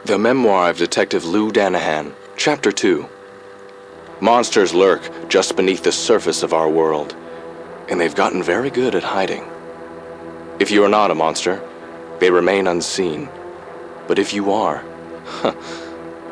The Memoir of Detective Lou Danahan, Chapter 2. Monsters lurk just beneath the surface of our world, and they've gotten very good at hiding. If you are not a monster, they remain unseen. But if you are,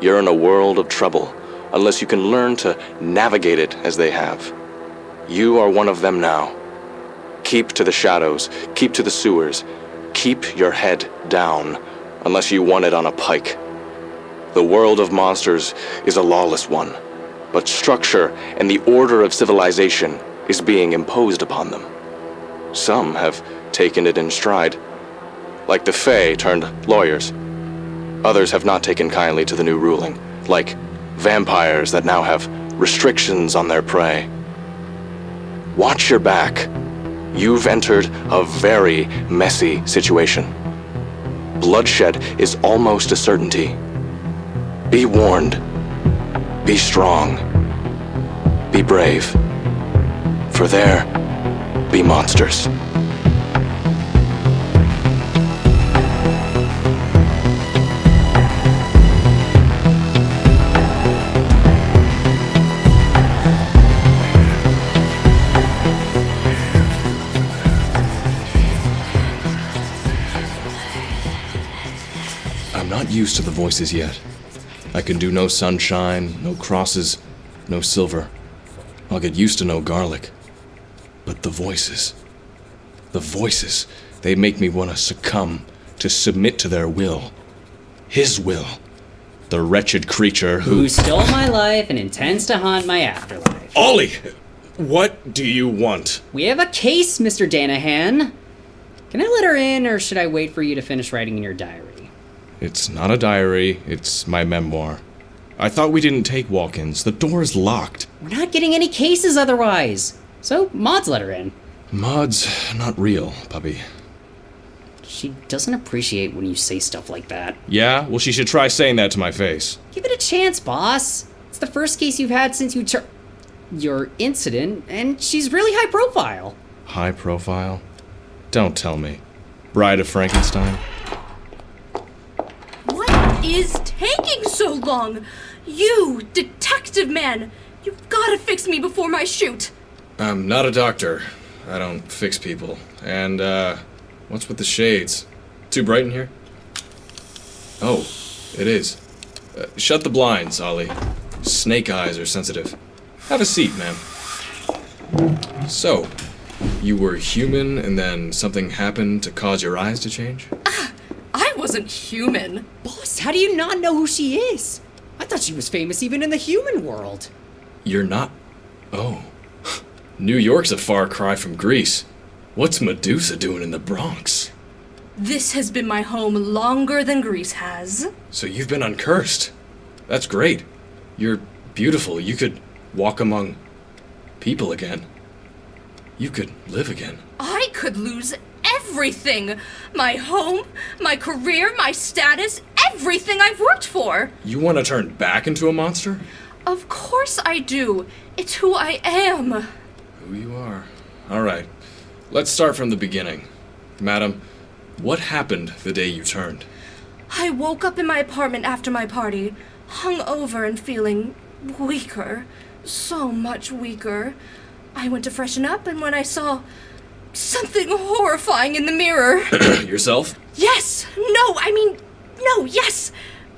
you're in a world of trouble, unless you can learn to navigate it as they have. You are one of them now. Keep to the shadows, keep to the sewers, keep your head down, unless you want it on a pike. The world of monsters is a lawless one, but structure and the order of civilization is being imposed upon them. Some have taken it in stride, like the Fae turned lawyers. Others have not taken kindly to the new ruling, like vampires that now have restrictions on their prey. Watch your back. You've entered a very messy situation. Bloodshed is almost a certainty. Be warned. Be strong. Be brave. For there be monsters. I'm not used to the voices yet. I can do no sunshine, no crosses, no silver. I'll get used to no garlic. But the voices, they make me want to succumb, to submit to their will. His will. The wretched creature who stole my life and intends to haunt my afterlife. Ollie! What do you want? We have a case, Mr. Danahan. Can I let her in, or should I wait for you to finish writing in your diary? It's not a diary, it's my memoir. I thought we didn't take walk-ins. The door is locked. We're not getting any cases otherwise. So, Maud's let her in. Maud's not real, puppy. She doesn't appreciate when you say stuff like that. Yeah? Well, she should try saying that to my face. Give it a chance, boss. It's the first case you've had since your incident, and she's really high profile. High profile? Don't tell me. Bride of Frankenstein? What is taking so long? You, detective man, you've gotta fix me before my shoot. I'm not a doctor. I don't fix people. And, what's with the shades? Too bright in here? Oh, it is. Shut the blinds, Ollie. Snake eyes are sensitive. Have a seat, ma'am. So, you were human and then something happened to cause your eyes to change? I wasn't human. Boss, how do you not know who she is? I thought she was famous even in the human world. You're not? Oh. New York's a far cry from Greece. What's Medusa doing in the Bronx? This has been my home longer than Greece has. So you've been uncursed. That's great. You're beautiful. You could walk among people again. You could live again. I could lose everything. My home, my career, my status, everything I've worked for. You want to turn back into a monster? Of course I do. It's who I am. Who you are. All right. Let's start from the beginning. Madam, what happened the day you turned? I woke up in my apartment after my party, hungover and feeling weaker. So much weaker. I went to freshen up, and when I saw something horrifying in the mirror... Yourself? Yes! Yes!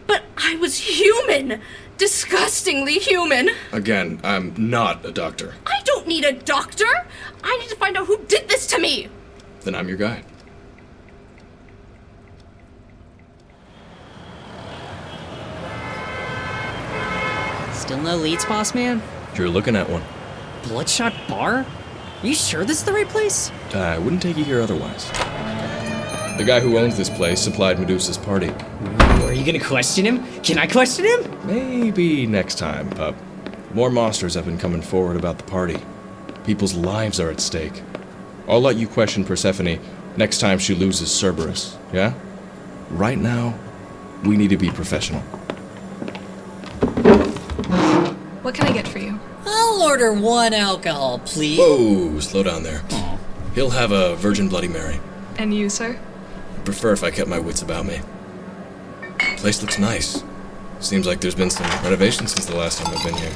But I was human! Disgustingly human! Again, I'm not a doctor. I don't need a doctor! I need to find out who did this to me! Then I'm your guide. Still no leads, boss man? You're looking at one. Bloodshot Bar? Are you sure this is the right place? I wouldn't take you here otherwise. The guy who owns this place supplied Medusa's party. Ooh, are you gonna question him? Can I question him? Maybe next time, pup. More monsters have been coming forward about the party. People's lives are at stake. I'll let you question Persephone next time she loses Cerberus, yeah? Right now, we need to be professional. What can I get for you? I'll order one alcohol, please. Whoa, slow down there. Oh. He'll have a Virgin Bloody Mary. And you, sir? I'd prefer if I kept my wits about me. Place looks nice. Seems like there's been some renovation since the last time I've been here.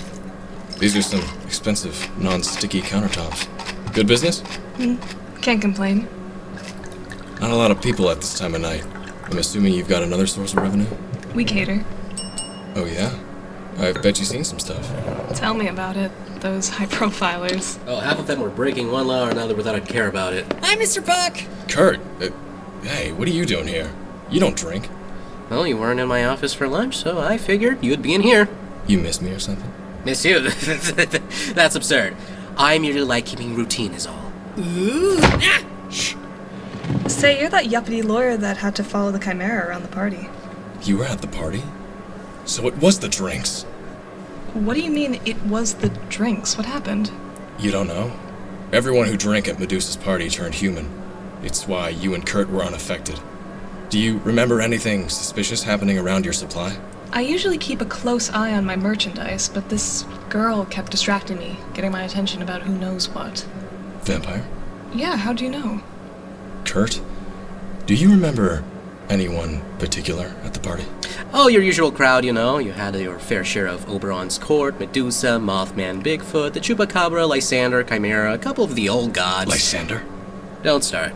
These are some expensive, non-sticky countertops. Good business? Can't complain. Not a lot of people at this time of night. I'm assuming you've got another source of revenue? We cater. Oh yeah? I bet you've seen some stuff. Tell me about it. Those high profilers. Oh, half of them were breaking one law or another without a care about it. Hi, Mr. Buck! Kurt! Hey, what are you doing here? You don't drink. Well, you weren't in my office for lunch, so I figured you'd be in here. You miss me or something? Miss you? That's absurd. I merely like keeping routine is all. Ooh! Ah! Shh. Say, you're that yuppity lawyer that had to follow the Chimera around the party. You were at the party? So it was the drinks. What do you mean it was the drinks? What happened? You don't know? Everyone who drank at Medusa's party turned human. It's why you and Kurt were unaffected. Do you remember anything suspicious happening around your supply? I usually keep a close eye on my merchandise, but this girl kept distracting me, getting my attention about who knows what. Vampire? Yeah, how'd you know? Kurt? Do you remember anyone particular at the party? Oh, your usual crowd, you know. You had your fair share of Oberon's court, Medusa, Mothman, Bigfoot, the Chupacabra, Lysander, Chimera, a couple of the old gods. Lysander? Don't start.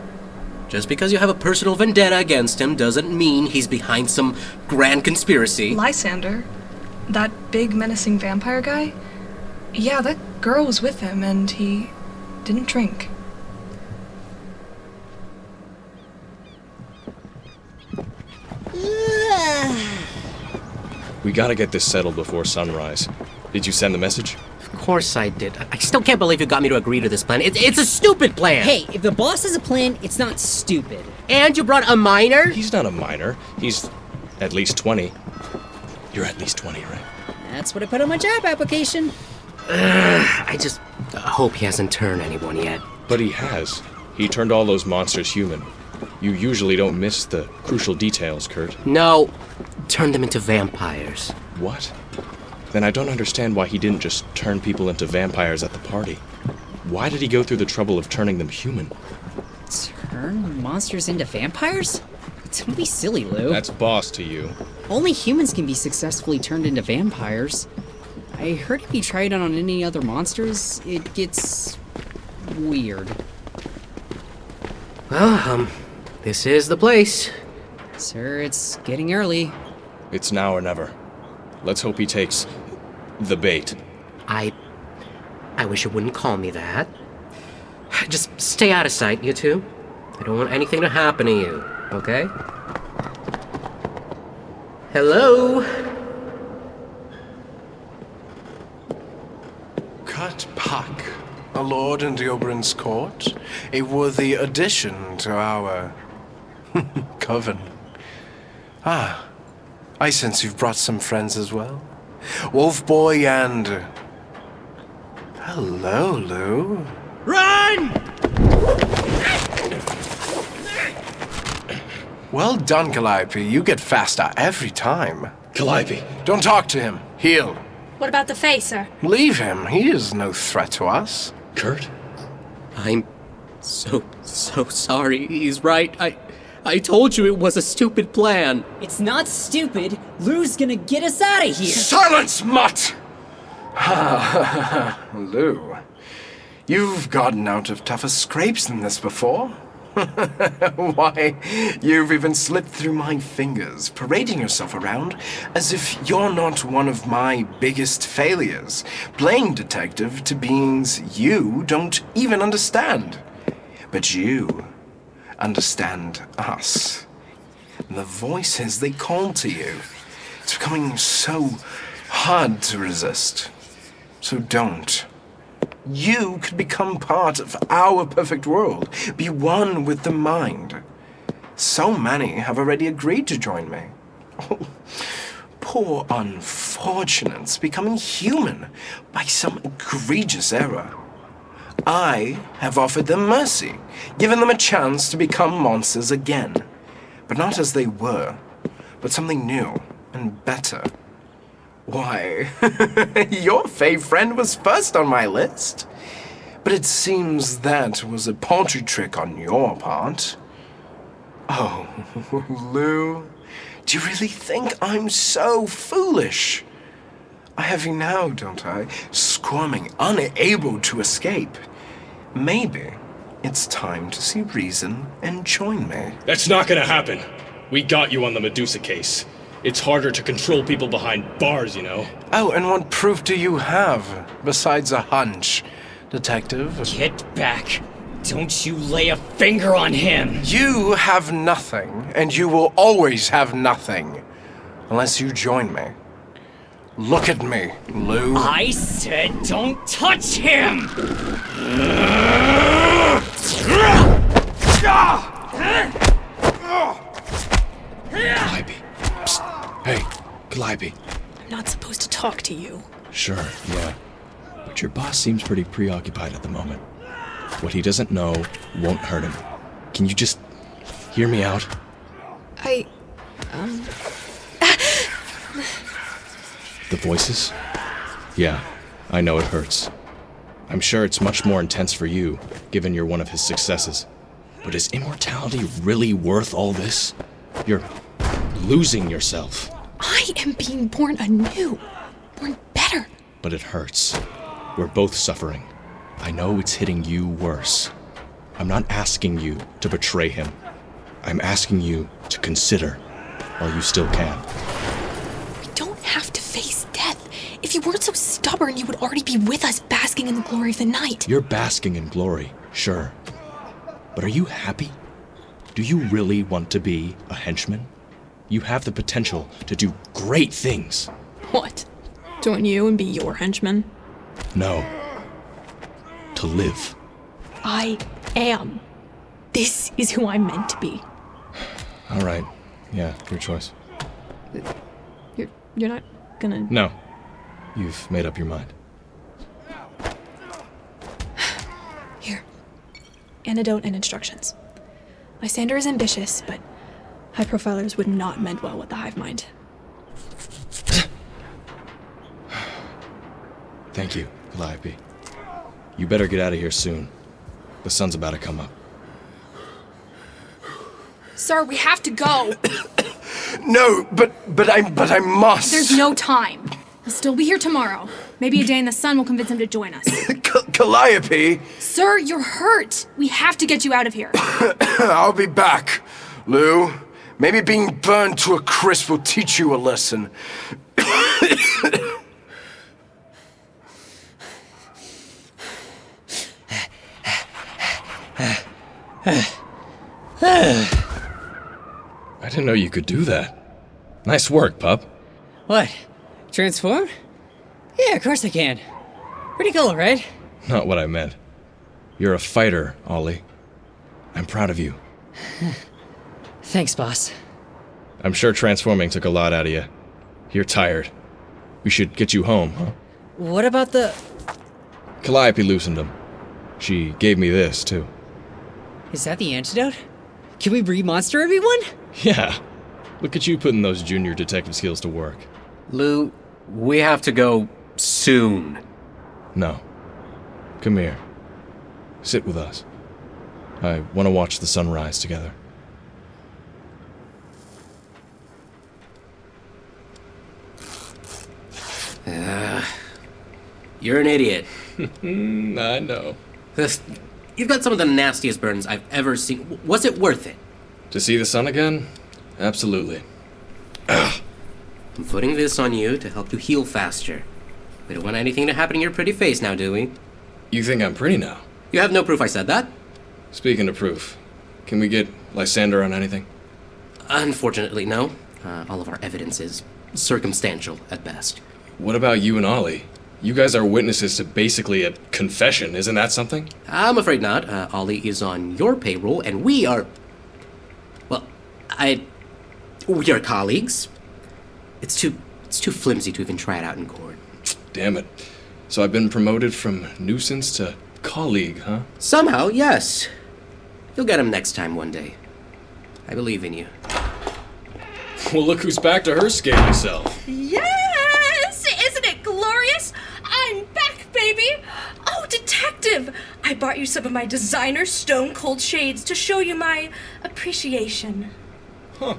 Just because you have a personal vendetta against him doesn't mean he's behind some grand conspiracy. Lysander? That big menacing vampire guy? Yeah, that girl was with him, and he didn't drink. We gotta get this settled before sunrise. Did you send the message? Of course I did. I still can't believe you got me to agree to this plan. It's a stupid plan! Hey, if the boss has a plan, it's not stupid. And you brought a minor? He's not a minor. He's at least 20. You're at least 20, right? That's what I put on my job application. I just hope he hasn't turned anyone yet. But he has. He turned all those monsters human. You usually don't miss the crucial details, Kurt. No, turn them into vampires. What? Then I don't understand why he didn't just turn people into vampires at the party. Why did he go through the trouble of turning them human? Turn monsters into vampires? Don't be silly, Lou. That's boss to you. Only humans can be successfully turned into vampires. I heard if you try it on any other monsters, it gets weird. Well, this is the place. Sir, it's getting early. It's now or never. Let's hope he takes the bait. I wish you wouldn't call me that. Just stay out of sight, you two. I don't want anything to happen to you, okay? Hello? Kurt Puck, a lord in the Oberon's court, a worthy addition to our coven. Ah, I sense you've brought some friends as well. Wolfboy and... Hello, Lou. Run! Well done, Calliope. You get faster every time. Calliope! Don't talk to him. Heal. What about the face, sir? Leave him. He is no threat to us. Kurt? I'm so sorry. He's right. I told you it was a stupid plan. It's not stupid. Lou's gonna get us out of here. Silence, mutt! Lou, you've gotten out of tougher scrapes than this before. Why, you've even slipped through my fingers, parading yourself around as if you're not one of my biggest failures, playing detective to beings you don't even understand. But you understand us. The voices they call to you. It's becoming so hard to resist. So don't. You could become part of our perfect world, be one with the mind. So many have already agreed to join me. Oh, poor unfortunates becoming human by some egregious error. I have offered them mercy, given them a chance to become monsters again. But not as they were, but something new and better. Why, your fave friend was first on my list. But it seems that was a paltry trick on your part. Oh, Lou, do you really think I'm so foolish? I have you now, don't I? Squirming, unable to escape. Maybe it's time to see reason and join me. That's not gonna happen. We got you on the Medusa case. It's harder to control people behind bars, you know. Oh, and what proof do you have, besides a hunch, Detective? Get back. Don't you lay a finger on him. You have nothing, and you will always have nothing, unless you join me. Look at me, Lou. I said don't touch him! Calliope. Psst. Hey, Calliope. I'm not supposed to talk to you. Sure, yeah. But your boss seems pretty preoccupied at the moment. What he doesn't know won't hurt him. Can you just hear me out? The voices? Yeah, I know it hurts. I'm sure it's much more intense for you, given you're one of his successes. But is immortality really worth all this? You're losing yourself. I am being born anew. Born better. But it hurts. We're both suffering. I know it's hitting you worse. I'm not asking you to betray him. I'm asking you to consider while you still can. We don't have to face death. If you weren't so stubborn, you would already be with us basking in the glory of the night. You're basking in glory, sure. But are you happy? Do you really want to be a henchman? You have the potential to do great things. What? Join you and be your henchman? No. To live. I am. This is who I'm meant to be. All right. Yeah, your choice. You're not gonna... No. You've made up your mind. Here. Antidote and instructions. Lysander is ambitious, but high profilers would not mend well with the hivemind. Thank you, Calliope. You better get out of here soon. The sun's about to come up. Sir, we have to go! No, but I must. There's no time. He'll still be here tomorrow. Maybe a day in the sun will convince him to join us. Calliope! Sir, you're hurt. We have to get you out of here. I'll be back, Lou. Maybe being burned to a crisp will teach you a lesson. I didn't know you could do that. Nice work, pup. What? Transform? Yeah, of course I can. Pretty cool, right? Not what I meant. You're a fighter, Ollie. I'm proud of you. Thanks, boss. I'm sure transforming took a lot out of you. You're tired. We should get you home, huh? What about the... Calliope loosened him. She gave me this, too. Is that the antidote? Can we re-monster everyone? Yeah. Look at you putting those junior detective skills to work. Lou, we have to go soon. No. Come here. Sit with us. I want to watch the sunrise together. You're an idiot. I know. You've got some of the nastiest burns I've ever seen. Was it worth it? To see the sun again? Absolutely. I'm putting this on you to help you heal faster. We don't want anything to happen to your pretty face now, do we? You think I'm pretty now? You have no proof I said that? Speaking of proof, can we get Lysander on anything? Unfortunately, no. All of our evidence is circumstantial at best. What about you and Ollie? You guys are witnesses to basically a confession, isn't that something? I'm afraid not. Ollie is on your payroll, and we are... Well, we are colleagues. It's too flimsy to even try it out in court. Damn it. So I've been promoted from nuisance to colleague, huh? Somehow, yes. You'll get him next time one day. I believe in you. Well, look who's back to her scaly self. Yes! Isn't it glorious? I'm back, baby! Oh, detective! I bought you some of my designer stone-cold shades to show you my appreciation. Huh.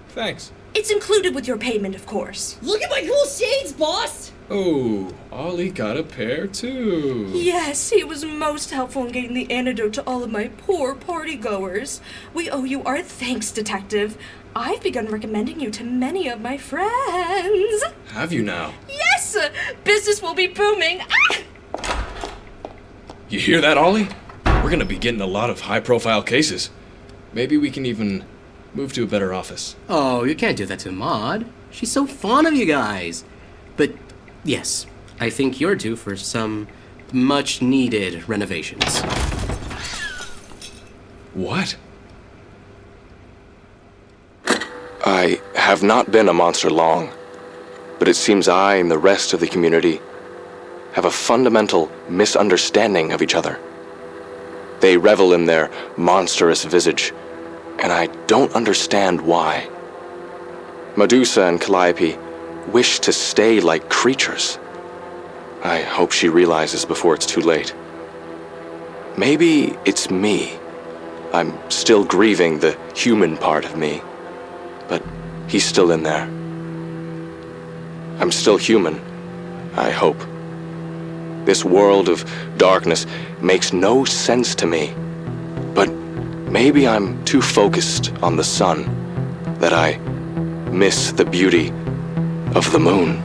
Thanks. It's included with your payment, of course. Look at my cool shades, boss! Oh, Ollie got a pair too. Yes, he was most helpful in getting the antidote to all of my poor partygoers. We owe you our thanks, Detective. I've begun recommending you to many of my friends. Have you now? Yes! Business will be booming. Ah! You hear that, Ollie? We're gonna be getting a lot of high-profile cases. Maybe we can even move to a better office. Oh, you can't do that to Maud. She's so fond of you guys. But yes, I think you're due for some much-needed renovations. What? I have not been a monster long, but it seems I and the rest of the community have a fundamental misunderstanding of each other. They revel in their monstrous visage, and I don't understand why. Medusa and Calliope wish to stay like creatures. I hope she realizes before it's too late. Maybe it's me. I'm still grieving the human part of me, but he's still in there. I'm still human, I hope. This world of darkness makes no sense to me, but maybe I'm too focused on the sun that I miss the beauty of the moon.